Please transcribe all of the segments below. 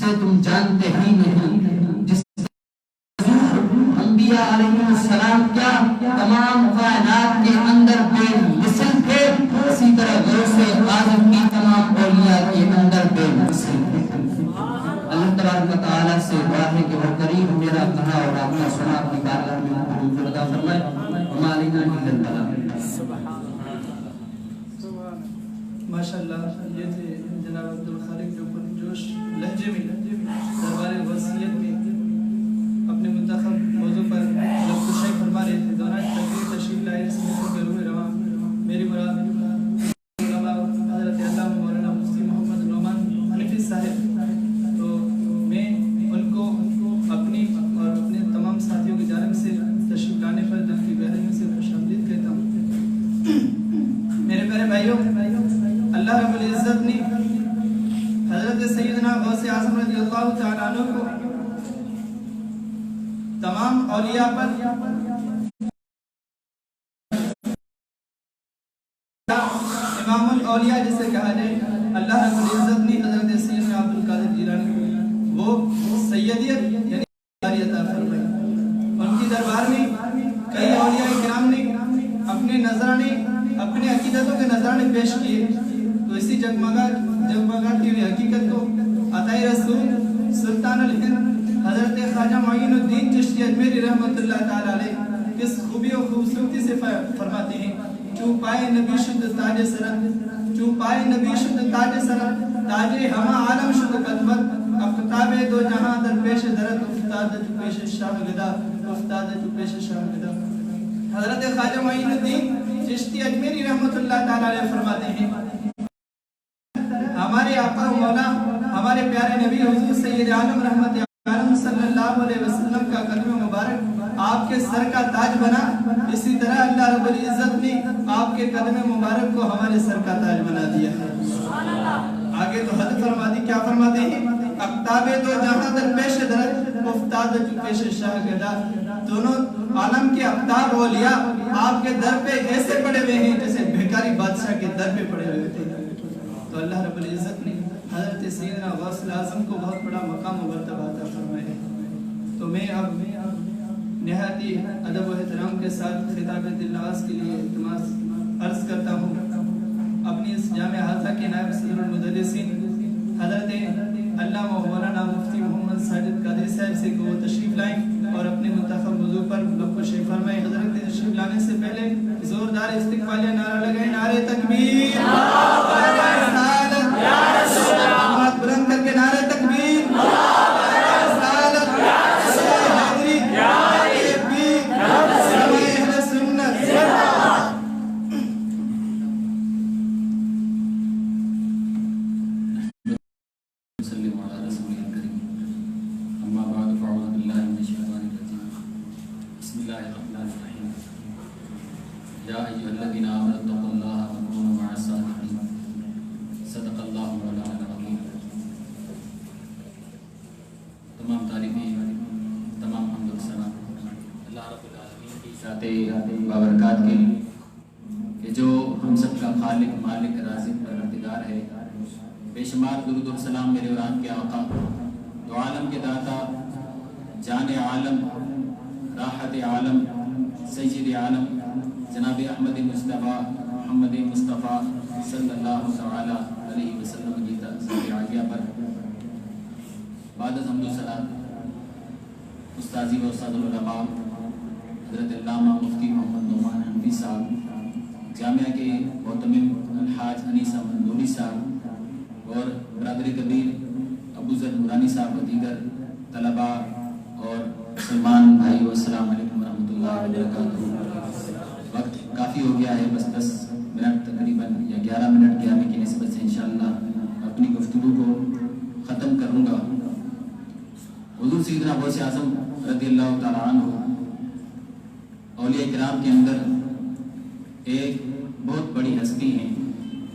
جسے تم جانتے ہی نہیں، جس انبیاء علیہ السلام کیا تمام کائنات کے اندر بے مثل تھے، اسی طرح غوث اعظم کی تمام اولیاء کے اندر بے مثل تھے۔ اللہ تبارک و تعالیٰ سے دعا ہے کہ وہ قریب میرا کہا اور آپ کا سنا اپنی بارگاہ میں حضور عطا فرمائے۔ وما علینا الا البلاغ۔ ماشاءاللہ، یہ تھے جناب عبدالخالق جو پرجوش لہجے میں دربار وصیت میں اپنے منتخب موضوع پر لفظ کشائی فرما رہے تھے۔ دوران تقریر تشریف لائے اس موضوع کے روح رواں میری مراد علماء حضرت علامہ مولانا مفتی محمد نعمان حنفی صاحب، تو میں ان کو اپنی اور اپنے تمام ساتھیوں کی جانب سے تشریف لانے پر دل کی گہرائیوں سے خوش آمدید کہتا ہوں۔ میرے پیارے بھائیوں، اللہ رب العزت نے حضرت سیدنا غوث اعظم رضی اللہ تعالیٰ عنہ کو تمام اولیاء پر امام الاولیاء جسے کہا جائے، اللہ رب العزت نے حضرت سیدنا عبدالقادر جیلانی کو وہ سیدیت یعنی عطا فرمائی۔ ان کی دربار میں کئی اولیاء کرام نے اپنے نذرانے، اپنے عقیدتوں کے نذرانے پیش کیے، تو اسی جگمگاتی ہوئی حقیقت کو عطائے رسول سلطان الہند حضرت خواجہ معین الدین چشتی اجمیری رحمۃ اللہ تعالی علیہ کس خوبی و خوبصورتی سے فرماتے ہیں: چوں پائے نبی شد تاج سرت، چوں پائے نبی شد تاج سرت، تاج ہما عالم شد قدمت، افتاب دو جہاں در پیش درت، افتاد جو پیش شاہ گدا، افتاد جو پیش شاہ گدا۔ حضرت خواجہ معین الدین چشتی اجمیری رحمۃ اللہ تعالی علیہ فرماتے ہیں: ہمارے آقا و مولا ہمارے پیارے نبی حضور سید عالم رحمت عالم صلی اللہ علیہ وسلم کا قدم مبارک آپ کے سر کا تاج بنا، اسی طرح اللہ رب العزت نے آپ کے قدم مبارک کو ہمارے سر کا تاج بنا دیا ہے۔ آگے تو حد فرما دی، کیا فرماتے ہیں؟ اقتاب دو جہاں در پیش درت، افتاد جو پیش شاہ گدا۔ دونوں عالم کے اقتاب اولیاء آپ کے در پہ ایسے پڑے ہوئے ہیں جیسے بھیکاری بادشاہ کے در پہ پڑے ہوئے تھے۔ تو اللہ رب العزت نے حضرت سیدنا غوث اعظم کو بہت بڑا مقام و مرتبہ عطا فرمایا ہے۔ تو میں اب نہایت ہی ادب و احترام کے ساتھ خطاب دلنواز کے لیے التماس عرض کرتا ہوں اپنی اس جامع حاضرہ کے نائب صدر المدرسین حضرت علامہ مولانا مفتی محمد ساجد قادری صاحب سے کو تشریف لائیں اور اپنے منتخب موضوع پر لب کشی فرمائیں۔ حضرت نے تشریف لانے سے پہلے زوردار استقبالیہ نعرہ لگائیں: نعرہ تکبیر، بات بلند کر کے نعرہ تکبیر، بابرکات کے کہ جو ہم سب کا خالق مالک رازق پروردگار ہے، بے شمار درود و سلام میرے اور آپ کے آقا دو عالم کے داتا، جان عالم، راحت عالم، سید عالم جناب احمد مصطفیٰ محمد مصطفیٰ صلی اللہ تعالی علیہ وسلم کی ذات عالیہ پر بعد از حمد و صلات استاذی و استاد العلماء حضرت علامہ مفتی محمد نعمان حنفی صاحب، جامعہ کے معتمم الحاج انیس احمد نوری صاحب اور برادر کبیر ابو ذر نورانی صاحب و دیگر طلباء اور مسلمان بھائیو، السلام علیکم ورحمۃ اللہ وبرکاتہ۔ وقت کافی ہو گیا ہے، بس 10 منٹ تقریباً یا 11 منٹ کے آنے کی نسبت سے انشاءاللہ اپنی گفتگو کو ختم کروں گا۔ حضور سیدنا غوث اعظم رضی اللہ تعالیٰ عنہ اولیاء کرام کے اندر ایک بہت بڑی ہستی ہیں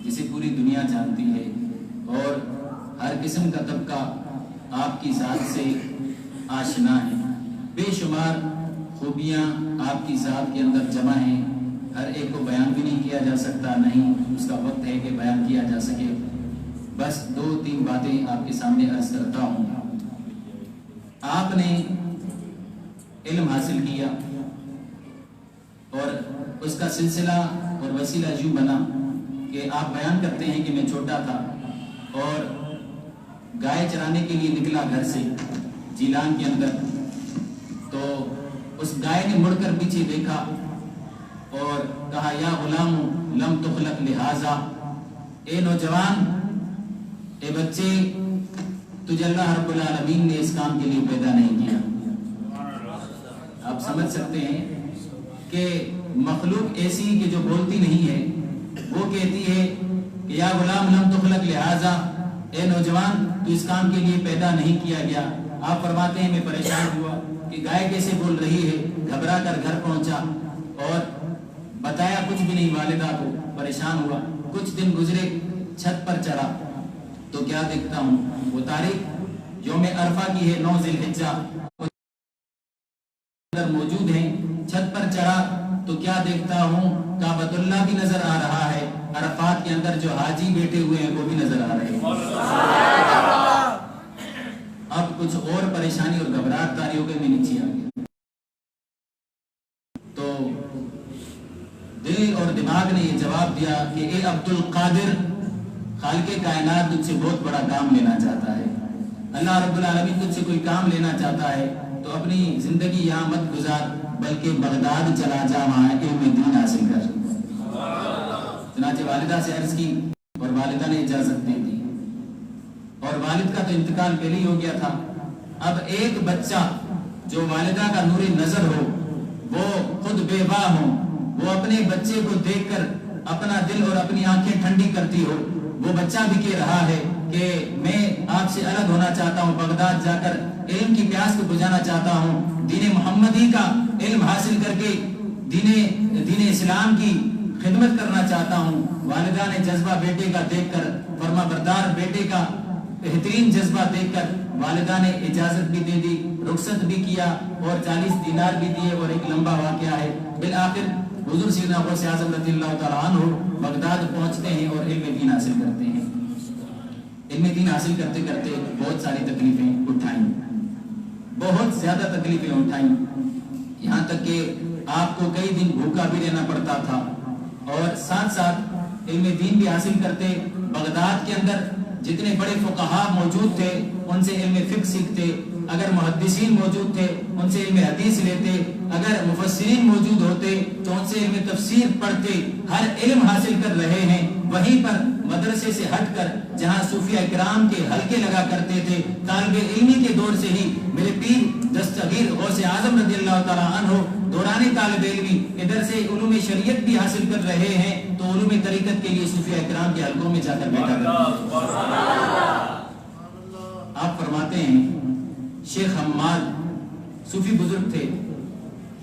جسے پوری دنیا جانتی ہے، اور ہر قسم کا طبقہ آپ کی ذات سے آشنا ہے۔ بے شمار خوبیاں آپ کی ذات کے اندر جمع ہیں، ہر ایک کو بیان بھی نہیں کیا جا سکتا، نہیں اس کا وقت ہے کہ بیان کیا جا سکے۔ بس 2-3 باتیں آپ کے سامنے عرض کرتا ہوں۔ آپ نے علم حاصل کیا اور اس کا سلسلہ اور وسیلہ یوں بنا کہ آپ بیان کرتے ہیں کہ میں چھوٹا تھا اور گائے چرانے کے لیے نکلا گھر سے جیلان کے اندر، تو اس گائے نے مڑ کر پیچھے دیکھا اور کہا یا غلام لم تخلق لہذا، اے نوجوان، اے بچے، تجھے اللہ رب العالمین نے اس کام کے لیے پیدا نہیں کیا۔ آپ سمجھ سکتے ہیں کہ مخلوق ایسی کہ جو بولتی نہیں ہے، وہ کہتی ہے کہ یا غلام لم تخلق لہذا، اے نوجوان تو اس کام کے لیے پیدا نہیں کیا گیا۔ آپ فرماتے ہیں میں پریشان ہوا کہ گائے کیسے بول رہی ہے، گھبرا کر گھر پہنچا اور بتایا کچھ بھی نہیں والدہ کو، پریشان ہوا۔ کچھ دن گزرے، چھت پر چڑھا تو کیا دیکھتا ہوں، وہ تاریخ یوم عرفہ کی ہے، 9 ذی الحجہ موجود ہیں۔ چھت پر چڑھا تو کیا دیکھتا ہوں، کعبۃ اللہ بھی نظر آ رہا ہے، عرفات کے اندر جو حاجی بیٹھے ہوئے ہیں وہ بھی نظر آ رہے ہیں۔ اب کچھ اور پریشانی اور گھبراہٹ طاری ہو کے میں نیچے آ گیا، تو دل اور دماغ نے یہ جواب دیا کہ اے عبد القادر، خالق کائنات تجھ سے بہت بڑا کام لینا چاہتا ہے۔ اللہ رب العالمین تجھ سے کوئی کام لینا چاہتا ہے تو اپنی زندگی یہاں مت گزار، بلکہ بغداد چلا جا، وہاں علم دین حاصل کر۔ چنانچہ والدہ سے عرض کی اور والدہ نے اجازت دے دی، اور والد کا تو انتقال پہلے ہی ہو گیا تھا۔ اب ایک بچہ جو والدہ کا نور نظر ہو، وہ خود بیوہ ہو، وہ اپنے بچے کو دیکھ کر اپنا دل اور اپنی آنکھیں ٹھنڈی کرتی ہو، وہ بچہ بھی کہہ رہا ہے کہ میں آپ سے الگ ہونا چاہتا ہوں، بغداد جا کر علم کی پیاس کو بجھانا چاہتا ہوں، دین محمدی کا علم حاصل کر کے دین اسلام کی خدمت کرنا چاہتا ہوں۔ والدہ نے جذبہ بیٹے کا دیکھ کر، فرما بردار بیٹے کا بہترین جذبہ دیکھ کر والدہ نے اجازت بھی دے دی، رخصت بھی کیا اور 40 دینار بھی دیے، اور ایک لمبا واقعہ ہے۔ بالآخر حضور سیدنا غوث اعظم رضی اللہ تعالیٰ عنہ بغداد پہنچتے ہیں اور علم دین حاصل کرتے ہیں۔ علم دین حاصل کرتے کرتے بہت ساری تکلیفیں اٹھائیں، بہت زیادہ تکلیفیں اٹھائیں، یہاں تک کہ آپ کو کئی دن بھوکا بھی رہنا پڑتا تھا، اور ساتھ ساتھ علم دین بھی حاصل کرتے۔ بغداد کے اندر جتنے بڑے فقہاء موجود تھے ان سے علم فقہ سیکھتے، اگر محدثین موجود تھے ان سے علم حدیث لیتے، اگر مفسرین موجود ہوتے تو ان سے علم تفسیر پڑھتے۔ ہر علم حاصل کر رہے ہیں، وہیں پر مدرسے سے ہٹ کر جہاں صوفیاء کرام کے حلقے لگا کرتے تھے، طالب علمی کے دور سے ہی میرے پیر دستگیر غوث اعظم رضی اللہ تعالیٰ عنہ دوران طالب علمی ادھر سے علوم شریعت بھی حاصل کر رہے ہیں تو علوم طریقت کے لیے صوفیاء کرام کے حلقوں میں جا کر بیٹھا کرتے ہیں۔ آپ فرماتے ہیں شیخ حماد صوفی بزرگ تھے،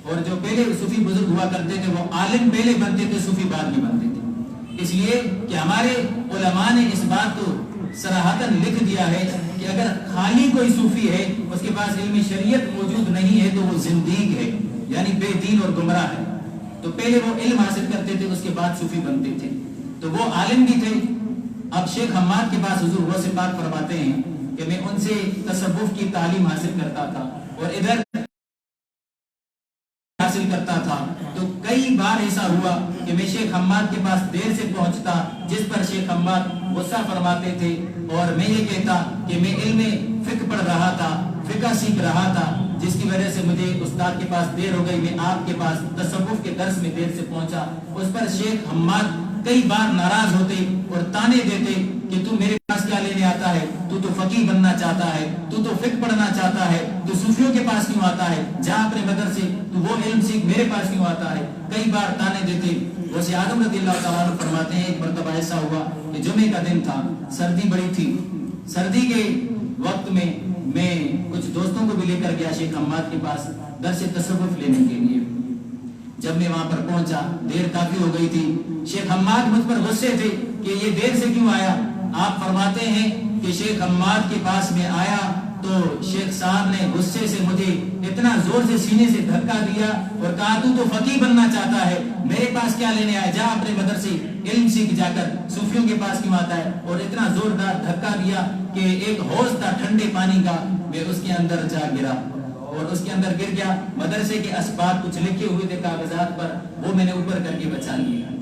اور جو پہلے صوفی بزرگ ہوا کرتے تھے وہ عالم پہلے بنتے تھے، صوفی بعد میں بنتے تھے، اس لیے کہ ہمارے علماء نے اس بات کو صراحتاً لکھ دیا ہے کہ اگر خالی کوئی صوفی ہے، اس کے پاس علم شریعت موجود نہیں ہے تو وہ زندیق ہے، یعنی بے دین اور گمراہ ہے۔ تو پہلے وہ علم حاصل کرتے تھے، اس کے بعد صوفی بنتے تھے، تو وہ عالم بھی تھے۔ اب شیخ حماد کے پاس حضور غوث پاک فرماتے ہیں کہ میں ان سے تصوف کی تعلیم حاصل کرتا تھا اور ادھر حاصل کرتا تھا، تو کئی بار ایسا ہوا کہ میں شیخ حماد کے پاس دیر سے پہنچتا، جس پر شیخ حماد غصہ فرماتے تھے، اور میں یہ کہتا کہ میں علم فقہ پڑھ رہا تھا، فقہ سیکھ رہا تھا، جس کی وجہ سے مجھے استاد کے پاس دیر ہو گئی، میں آپ کے پاس تصوف کے درس میں دیر سے پہنچا۔ اس پر شیخ حماد کئی بار ناراض ہوتے اور تانے دیتے کہ تو میرے پاس کیا لینے آتا ہے، تو فقیہ بننا چاہتا ہے، تو فقہ پڑھنا چاہتا ہے، تو صوفیوں کے پاس کیوں آتا ہے، جا اپنے مدرسے تو وہ علم سیکھ، میرے پاس کیوں آتا ہے، کئی بار تانے دیتے۔ غوث اعظم رضی اللہ تعالیٰ عنہ فرماتے ہیں ایک مرتبہ ایسا ہوا کہ جمعے کا دن تھا، سردی بڑی تھی، سردی کے وقت میں کچھ دوستوں کو بھی لے کر گیا شیخ حماد کے پاس درس تصوف لینے کے لیے۔ جب میں وہاں پر پہنچا دیر کافی ہو گئی تھی، شیخ حماد مجھ پر غصے تھے کہ یہ دیر سے کیوں آیا۔ آپ فرماتے ہیں کہ شیخ حماد کے پاس میں آیا تو شیخ صاحب نے غصے سے مجھے اتنا زور سے سینے سے دھکا دیا اور کہا تو فقیہ بننا چاہتا ہے، میرے پاس کیا لینے آیا، جا اپنے مدرسے علم سیکھ، جا کر صوفیوں کے پاس کیوں آتا ہے، اور اتنا زوردار دھکا دیا کہ ایک حوض تھا ٹھنڈے پانی کا، میں اس کے اندر جا گرا اور اس کے اندر گر گیا. مدرسے کے اسباب کچھ لکھے ہوئے تھے کاغذات پر, وہ میں نے اوپر کر کے بچا لیا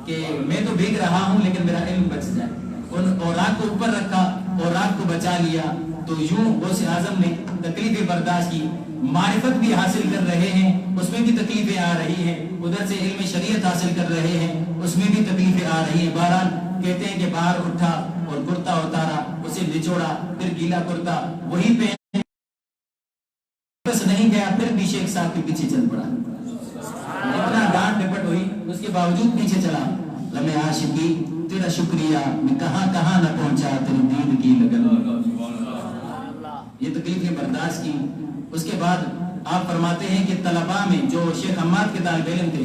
کہ میں تو بھیگ رہا ہوں لیکن میرا علم بچ جائے. ان اوراق کو اوپر رکھا, اوراق کو بچا لیا. تو یوں غوث اعظم نے تکلیفیں برداشت کی. معرفت بھی حاصل کر رہے ہیں, اس میں بھی تکلیفیں آ رہی ہیں. ادھر سے علم شریعت حاصل کر رہے ہیں, اس میں بھی تکلیفیں آ رہی ہیں. بہرحال کہتے ہیں کہ باہر اٹھا اور کرتا اتارا, اسے نچوڑا, پھر گیلا کرتا وہی پہ بس نہیں گیا, پھر بھی شیخ صاحب کے پیچھے چل پڑا. اتنا ڈانٹ ڈپٹ ہوئی, اس کے باوجود پیچھے چلا. لمحے عاشقی تیرا شکریہ, میں کہاں کہاں نہ پہنچا تیری دین کی لگن. یہ تکلیفیں برداشت کی. اس کے بعد آپ فرماتے ہیں کہ طلباء میں جو شیخ حماد کے طالب علم تھے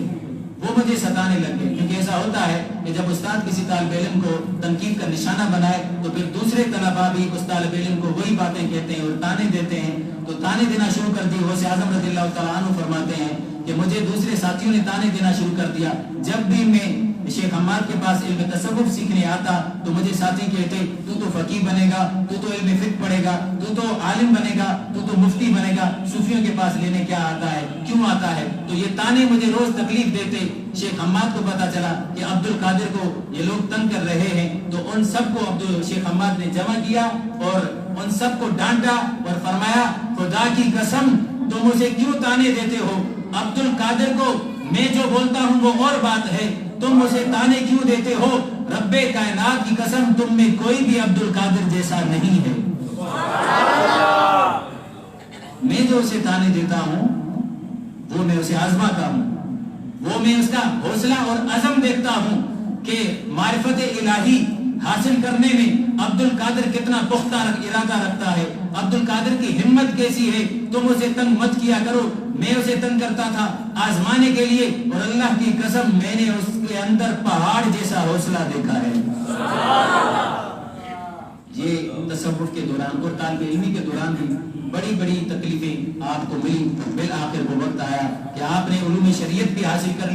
وہ مجھے ستانے لگ گئے, کیونکہ ایسا ہوتا ہے کہ جب استاد کسی طالب علم کو تنقید کا نشانہ بنائے تو پھر دوسرے طلباء بھی اس طالب علم کو وہی باتیں کہتے ہیں اور تانے دیتے ہیں. تو تانے دینا شروع کر دی. غوث اعظم رضی اللہ تعالیٰ عنہ فرماتے ہیں کہ مجھے دوسرے ساتھیوں نے تانے دینا شروع کر دیا. جب بھی میں شیخ حماد کے پاس علم تصوف سیکھنے آتا تو مجھے ساتھی کہتے تو فقیہ بنے گا, تو علم فقہ پڑھے گا, تو عالم بنے گا, تو مفتی بنے گا, صوفیوں کے پاس لینے کیا آتا ہے, کیوں آتا ہے. تو یہ تانے مجھے روز تکلیف دیتے. شیخ حماد کو پتا چلا کہ عبد القادر کو یہ لوگ تنگ کر رہے ہیں, تو ان سب کو شیخ حماد نے جمع کیا اور ان سب کو ڈانٹا اور فرمایا خدا کی قسم تم مجھے کیوں تانے دیتے ہو. عبد القادر کو میں جو بولتا ہوں وہ اور بات ہے, تم مجھے تانے کیوں دیتے ہو. رب کائنات کی قسم تم میں کوئی بھی عبد القادر جیسا نہیں ہے. میں جو اسے تانے دیتا ہوں وہ میں اسے آزماتا ہوں, وہ میں اس کا حوصلہ اور عزم دیکھتا ہوں کہ معرفت الہی حاصل کرنے میں عبد القادر کتنا پختہ ارادہ رکھتا ہے, عبد القادر کی ہمت کیسی ہے. تم اسے تنگ مت کیا کرو. میں اسے تنگ کرتا تھا آزمانے کے لیے, اور اللہ کی قسم میں نے اس کے اندر پہاڑ جیسا حوصلہ دیکھا ہے. یہ تصوف کے دوران اور طالب علمی کے دوران بھی بڑی بڑی تکلیفیں آپ کو ملی. بالآخر وہ وقت آیا کہ آپ نے علوم شریعت بھی حاصل کر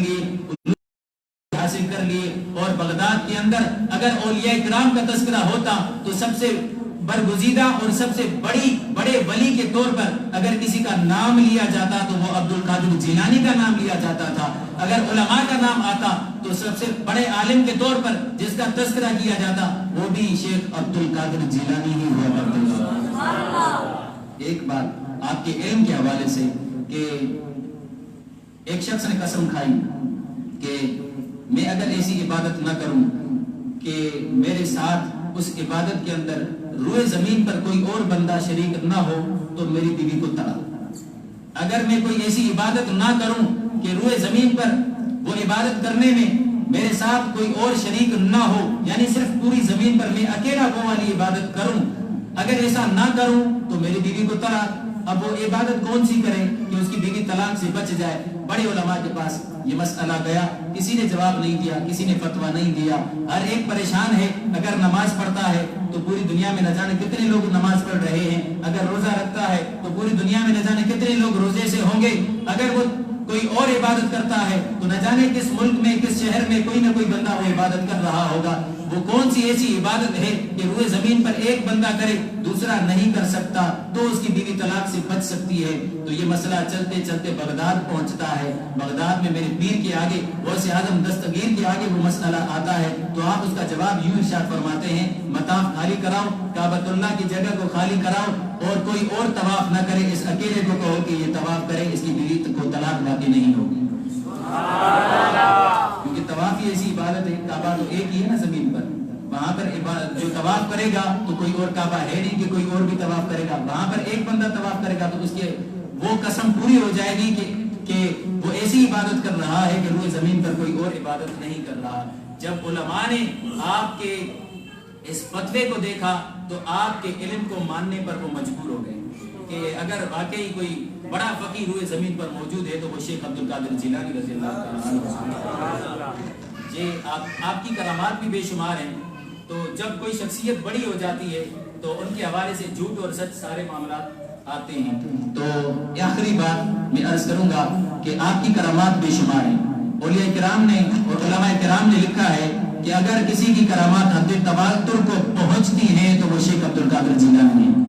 لیے, اور بغداد کے اندر اگر اولیاء کرام کا تذکرہ ہوتا تو سب سے برگزیدہ اور سب سے بڑے ولی کے طور پر اگر کسی کا نام لیا جاتا تو وہ عبد القادر جیلانی کا نام لیا جاتا تھا. اگر علماء کا نام آتا تو سب سے بڑے عالم کے طور پر جس کا تذکرہ کیا جاتا وہ بھی شیخ عبد القادر جیلانی ہی ہوا کرتے تھے. ایک بات آپ کے علم کے حوالے سے کہ ایک شخص نے قسم کھائی کہ میں اگر ایسی عبادت نہ کروں کہ میرے ساتھ اس عبادت کے اندر روئے زمین پر کوئی اور بندہ شریک نہ ہو تو میری بیوی کو طلاق. اگر میں کوئی ایسی عبادت نہ کروں کہ روئے زمین پر وہ عبادت کرنے میں میرے ساتھ کوئی اور شریک نہ ہو, یعنی صرف پوری زمین پر میں اکیلا وہ والی عبادت کروں, اگر ایسا نہ کروں تو میری بیوی کو طلاق. اب وہ عبادت کون سی کرے کہ اس کی بیوی طلاق سے بچ جائے. بڑے علماء کے پاس یہ مسئلہ گیا, کسی نے جواب نہیں دیا, کسی نے فتویٰ نہیں دیا. ہر ایک پریشان ہے. اگر نماز پڑھتا ہے تو پوری دنیا میں نہ جانے کتنے لوگ نماز پڑھ رہے ہیں, اگر روزہ رکھتا ہے تو پوری دنیا میں نہ جانے کتنے لوگ روزے سے ہوں گے, اگر وہ کوئی اور عبادت کرتا ہے تو نہ جانے کس ملک میں کس شہر میں کوئی نہ کوئی بندہ وہ عبادت کر رہا ہوگا. وہ کون سی ایسی عبادت ہے کہ روئے زمین پر ایک بندہ کرے دوسرا نہیں کر سکتا تو اس کی بیوی طلاق سے بچ سکتی ہے. تو یہ مسئلہ چلتے چلتے بغداد پہنچتا ہے. بغداد میں میرے پیر کے آگے غوث اعظم دستگیر کے آگے وہ مسئلہ آتا ہے تو آپ اس کا جواب یوں ارشاد فرماتے ہیں مطاف خالی کراؤ, کعبۃ اللہ کی جگہ کو خالی کراؤ اور کوئی اور طواف نہ کرے, اس اکیلے کو کہو کہ یہ طواف کرے, اس کی بیوی کو طلاق باقی نہیں ہوگی. کیونکہ طواف ہی ایسی عبادت ہے, کعبہ تو ایک ہی ہے نا زمین پر, وہاں پر جو طواف کرے گا تو کوئی اور کعبہ ہے نہیں کہ کوئی اور بھی طواف کرے گا. وہاں پر ایک بندہ طواف کرے گا تو اس کے وہ قسم پوری ہو جائے گی کہ وہ ایسی عبادت کر رہا ہے کہ روئے زمین پر کوئی اور عبادت نہیں کر رہا. جب علماء نے آپ کے اس فتوے کو دیکھا تو آپ کے علم کو ماننے پر وہ مجبور ہو گئے کہ اگر واقعی کوئی بڑا فقیر ہوئے زمین پر موجود ہے تو وہ شیخ عبد القادر جیلانی رضی اللہ عنہ. یہ آپ کی کرامات بھی بے شمار ہیں. تو جب کوئی شخصیت بڑی ہو جاتی ہے تو ان کے حوالے سے جھوٹ اور سچ سارے معاملات آتے ہیں. تو آخری بات میں عرض کروں گا کہ آپ کی کرامات بے شمار ہیں. اولیاء کرام نے اور علماء کرام نے لکھا ہے کہ اگر کسی کی کرامات حد تواتر کو پہنچتی ہیں تو وہ شیخ عبد القادر جیلانی ہیں.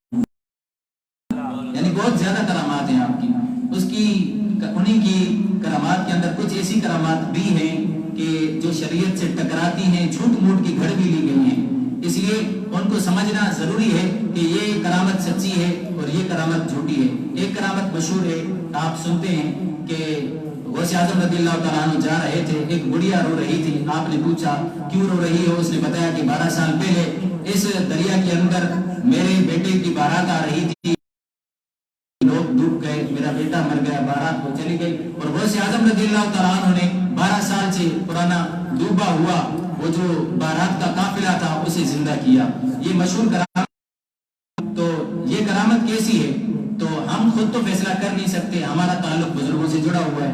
لیکن بہت زیادہ کرامات ہیں آپ کی. اس کی انہیں کی کرامات کے اندر کچھ ایسی کرامات بھی ہیں کہ جو شریعت سے ٹکراتی ہیں, جھوٹ موٹ کی گھڑ بھی لی گئی ہیں. اس لیے ان کو سمجھنا ضروری ہے کہ یہ کرامت سچی ہے اور یہ کرامت جھوٹی ہے. ایک کرامت مشہور ہے, آپ سنتے ہیں کہ غوث اعظم رضی اللہ تعالیٰ عنہ جا رہے تھے, ایک بڑھیا رو رہی تھی. آپ نے پوچھا کیوں رو رہی ہو؟ اس نے بتایا کہ 12 سال پہلے اس دریا کے اندر میرے بیٹے کی بارات آ رہی تھی, لوگ ڈوب گئے, میرا بیٹا مر گیا, بارات وہ چلی گئی. اور غوث اعظم رضی اللہ تعالیٰ عنہ نے 12 سال سے پرانا ڈوبا ہوا وہ جو بارات کا قافلہ تھا اسے زندہ کیا. یہ مشہور کرامت. تو یہ کرامت کیسی ہے؟ تو ہم خود تو فیصلہ کر نہیں سکتے, ہمارا تعلق بزرگوں سے جڑا ہوا ہے,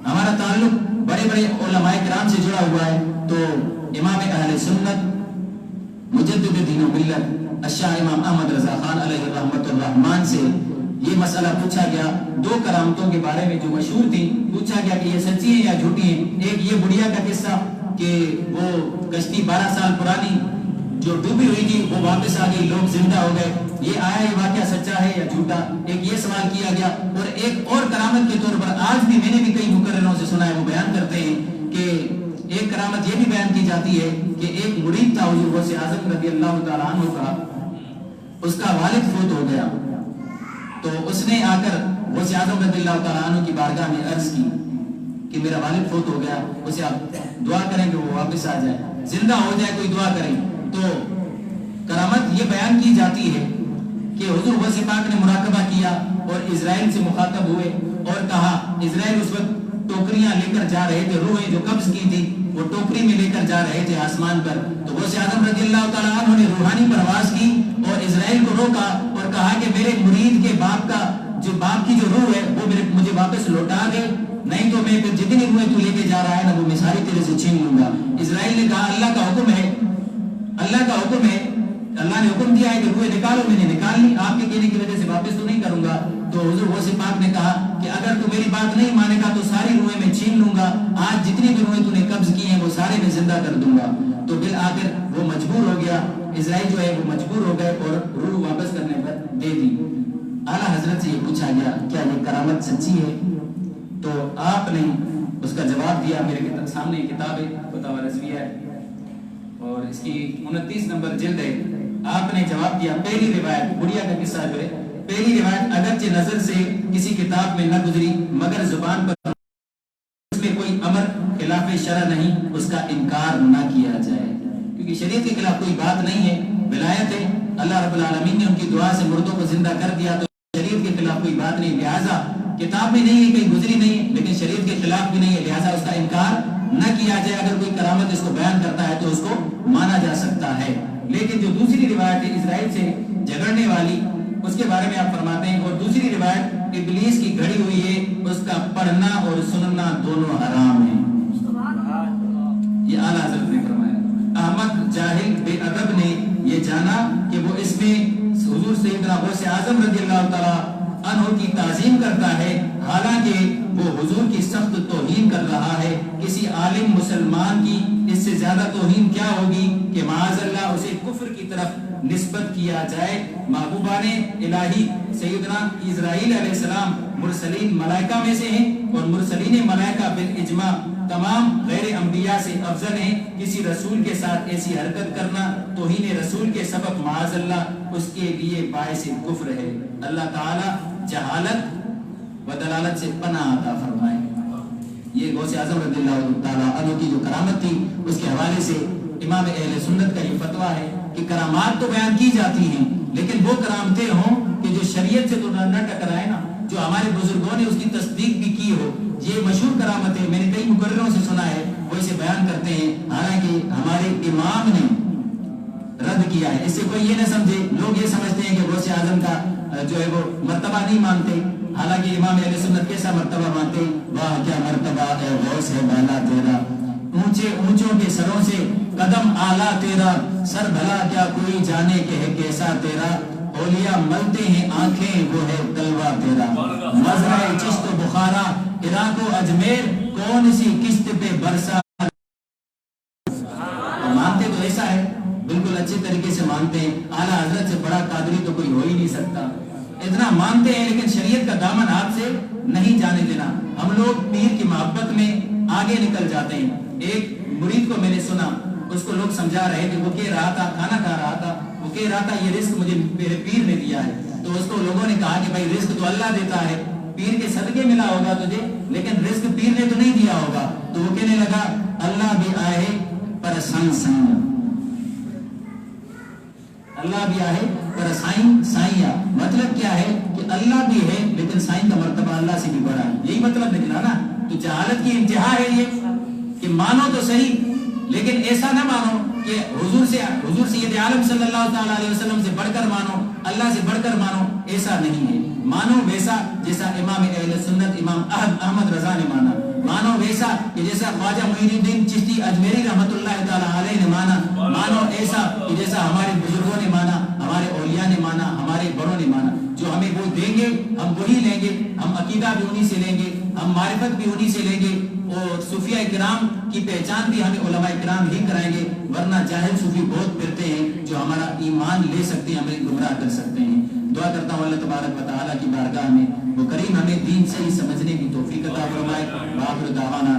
ہمارا تعلق بڑے بڑے علماء کرام سے جڑا ہوا ہے. تو امام اہل سنت مجدد دین و ملت الشاہ امام احمد رضا خان علیہ رحمت الرحمن سے یہ مسئلہ پوچھا گیا. 2 کرامتوں کے بارے میں جو مشہور تھی, پوچھا گیا کہ یہ سچی ہیں یا جھوٹی ہیں. ایک یہ بڑھیا کا قصہ کہ وہ کشتی 12 سال پرانی جو ڈوبی ہوئی تھی وہ واپس آ گئی, لوگ زندہ ہو گئے. یہ آیا یہ واقعہ سچا ہے یا جھوٹا؟ ایک یہ سوال کیا گیا. اور ایک اور کرامت کے طور پر آج بھی میں نے بھی کئی مقرروں سے سنا ہے, وہ بیان کرتے ہیں کہ ایک کرامت یہ بھی بیان کی جاتی ہے کہ ایک مرید تھا حضور غوث اعظم رضی اللہ تعالیٰ عنہ کا, اس کا والد فوت ہو گیا. تو اس نے آ کر غوث اعظم رضی اللہ تعالیٰ عنہ کی بارگاہ میں عرض کی کہ میرا والد فوت ہو گیا, اسے آپ دعا کریں کہ وہ واپس آ جائے, زندہ ہو جائے, کوئی دعا کریں. تو کرامت یہ بیان کی جاتی ہے کہ حضور غوث پاک نے مراقبہ کیا اور اسرائیل سے مخاطب ہوئے اور کہا, اسرائیل اس وقت ٹوکریاں لے کر جا رہے تھے, روحیں جو قبض کی تھی وہ ٹوکری میں لے کر جا رہے تھے آسمان پر. تو غوث اعظم رضی اللہ تعالیٰ عنہ نے روحانی پرواز کی اور اسرائیل کو روکا اور کہا کہ میرے مرید کے باپ کی جو روح ہے وہ مجھے واپس لوٹا دے, نہیں تو میں پھر جتنی روحیں تو لے کے جا رہا ہے نا وہ میں ساری تیرے سے چھین لوں گا. اسرائیل نے کہا اللہ کا حکم ہے, اللہ کا حکم ہے, اللہ نے حکم دیا ہے کہ روحیں نکالو, میں نے نکال لی, آپ کے کہنے کی وجہ سے واپس تو نہیں کروں گا. تو حضور غوث پاک نے کہا کہ اگر تو میری بات نہیں مانے گا تو ساری روحیں میں چھین لوں گا, آج جتنی بھی روحیں تو نے قبض کی ہیں وہ سارے میں زندہ کر دوں گا. تو بالآخر وہ مجبور ہو گیا, اسرائیل جو ہے وہ مجبور ہو گئے اور روح واپس کرنے پر دے دی. اعلیٰ حضرت سے یہ پوچھا گیا کیا یہ کرامت سچی ہے؟ تو آپ نے اس کا جواب دیا. میرے سامنے کتاب ہے فتاوی رضویہ ہے اور اس کی 29 نمبر جلد ہے. آپ نے جواب دیا, پہلی روایت بڑھیا کا قصہ جو ہے, پہلی روایت اگرچہ نظر سے کسی کتاب میں نہ گزری مگر زبان پر اس میں کوئی امر خلاف شرع نہیں, اس کا انکار نہ کیا جائے, کیونکہ شریعت کے خلاف کوئی بات نہیں ہے. ولایت ہے, اللہ رب العالمین نے ان کی دعا سے مردوں کو زندہ کر دیا, تو شریعت کے خلاف کوئی بات نہیں. لہٰذا کتاب میں نہیں ہے, کہیں گزری نہیں ہے, لیکن شریعت کے خلاف بھی نہیں ہے, لہٰذا اس کا انکار نہ کیا جائے. اگر کوئی کرامت اس کو بیان کرتا ہے تو اس کو مانا جا سکتا ہے. لیکن جو دوسری روایت ہے اسرائیل سے جھگڑنے والی, اس کے بارے میں آپ فرماتے ہیں, اور دوسری روایت ابلیس کی گھڑی ہوئی ہے, اس کا پڑھنا اور سننا دونوں حرام ہیں. یہ اعلیٰ حضرت نے فرمایا. احمد جاہل بے ادب نے یہ جانا کہ وہ اس میں حضور سیدنا غوث اعظم رضی اللہ تعالیٰ عنہ کی تعظیم کرتا ہے, حالانکہ وہ حضور کی سخت توہین کر رہا ہے. کسی عالم مسلمان کی اس سے زیادہ توہین کیا ہوگی کہ معاذ اللہ اسے کفر کی طرف نسبت کیا جائے. محبوبان الہی سیدنا اسرائیل علیہ السلام مرسلین ملائکہ میں سے ہیں, اور مرسلین ملائکہ بالاجماع تمام غیر انبیاء سے افضل ہیں. کسی رسول کے ساتھ ایسی حرکت کرنا توہین رسول کے سبب معاذ اللہ اس کے لیے باعث کفر ہے. اللہ تعالی جہالت و دلالت سے پناہ عطا فرمائے. یہ غوث اعظم رضی اللہ تعالیٰ عنہ کی جو کرامت تھی اس کے حوالے سے امام اہل سنت کا یہ فتویٰ ہے کہ کرامات تو بیان کی جاتی ہیں, لیکن وہ کرامتیں ہوں کہ جو شریعت سے تو نہ ٹکرائے نا, جو ہمارے بزرگوں نے اس کی تصدیق بھی کی ہو. یہ مشہور کرامت ہے, میں نے کئی مقرروں سے سنا ہے وہ اسے بیان کرتے ہیں, حالانکہ ہمارے امام نے رد کیا ہے. اس سے کوئی یہ نہ سمجھے, لوگ یہ سمجھتے ہیں کہ غوث اعظم کا جو ہے وہ مرتبہ نہیں مانتے, حالانکہ امام اہل سنت کیسا مرتبہ مانتے. واہ کیا مرتبہ ہے غوث ہے بالا تیرا, اونچے اونچوں کے سروں سے قدم آلہ تیرا, سر بھلا کیا کوئی جانے کہ ہے کیسا تیرا, اولیاء ملتے ہیں آنکھیں وہ ہے تلوا تیرا, مزرعہ چشت و بخارا عراق و اجمیر کون سی قسط پہ برسا. مانتے تو ایسا ہے, بالکل اچھے طریقے سے مانتے ہیں. اعلیٰ حضرت سے بڑا قادری تو کوئی ہو ہی نہیں سکتا. اتنا مانتے ہیں لیکن شریعت کا دامن ہاتھ سے نہیں جانے دینا. ہم لوگ پیر کی محبت میں آگے نکل جاتے ہیں. ایک مرید کو میں نے سنا, اس کو لوگ سمجھا رہے کہ وہ کہہ رہا تھا, کھانا کھا رہا تھا, وہ کہہ رہا تھا یہ رزق مجھے میرے پیر نے دیا ہے. تو اس کو لوگوں نے کہا کہ بھائی رزق تو اللہ دیتا ہے, پیر کے صدقے ملا ہوگا تجھے, لیکن رزق پیر نے تو نہیں دیا ہوگا. تو وہ کہنے لگا اللہ بھی آئے پر سائیں, اللہ بھی آئے پر سائیں. مطلب کیا ہے کہ اللہ بھی ہے لیکن سائیں کا مرتبہ اللہ سے بھی بڑا ہے. یہی مطلب نکلا نا. تو جہالت کی انتہا ہے یہ کہ مانو تو صحیح لیکن ایسا نہ مانو کہ حضور سید عالم صلی اللہ تعالیٰ علیہ وسلم سے بڑھ کر مانو, اللہ سے بڑھ کر مانو. ایسا نہیں ہے. مانو ویسا جیسا امام اہل سنت امام احمد رضا نے مانا. مانو ویسا کہ جیسا خواجہ معین الدین چشتی اجمیری رحمت اللہ تعالیٰ علیہ نے مانا. مانو ایسا کہ جیسا ہمارے بزرگوں نے مانا, ہمارے اولیاء نے مانا, ہمارے بڑوں نے مانا. جو ہمیں وہ دیں گے ہم وہی لیں گے. ہم عقیدہ بھی انہی سے لیں گے, ہم معرفت بھی انہی سے لیں گے, اور صوفیہ کرام کی پہچان بھی ہمیں علماء کرام ہی کرائیں گے. ورنہ جاہل صوفی بہت پھرتے ہیں جو ہمارا ایمان لے سکتے ہیں, ہمیں گمراہ کر سکتے ہیں. دعا کرتا ہوں اللہ تبارک و تعالیٰ کی بارگاہ میں وہ کریم ہمیں دین سے ہی سمجھنے کی توفیق عطا فرمائے. وآخر دعوانا